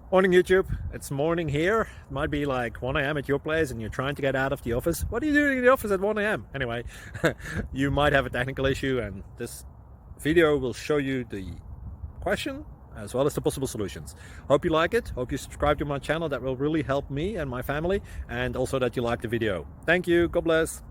Morning YouTube, it's morning here. It might be like 1 a.m. at your place and you're trying to get out of the office. What are you doing in the office at 1 a.m.? Anyway, you might have a technical issue and this video will show you the question as well as the possible solutions. Hope you like it, hope you subscribe to my channel. That will really help me and my family, and also that you like the video. Thank you, God bless.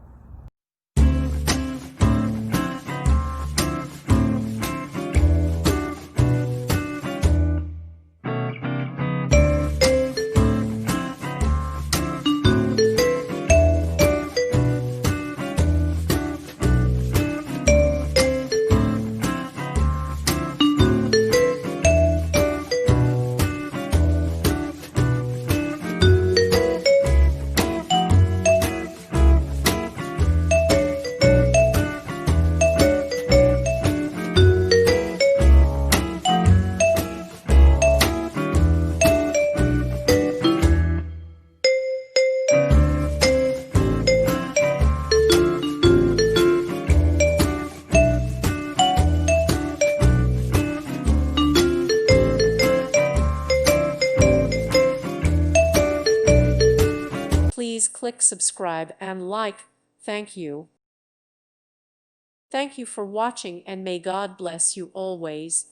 Please click subscribe and like. Thank you. Thank you for watching, and may God bless you always.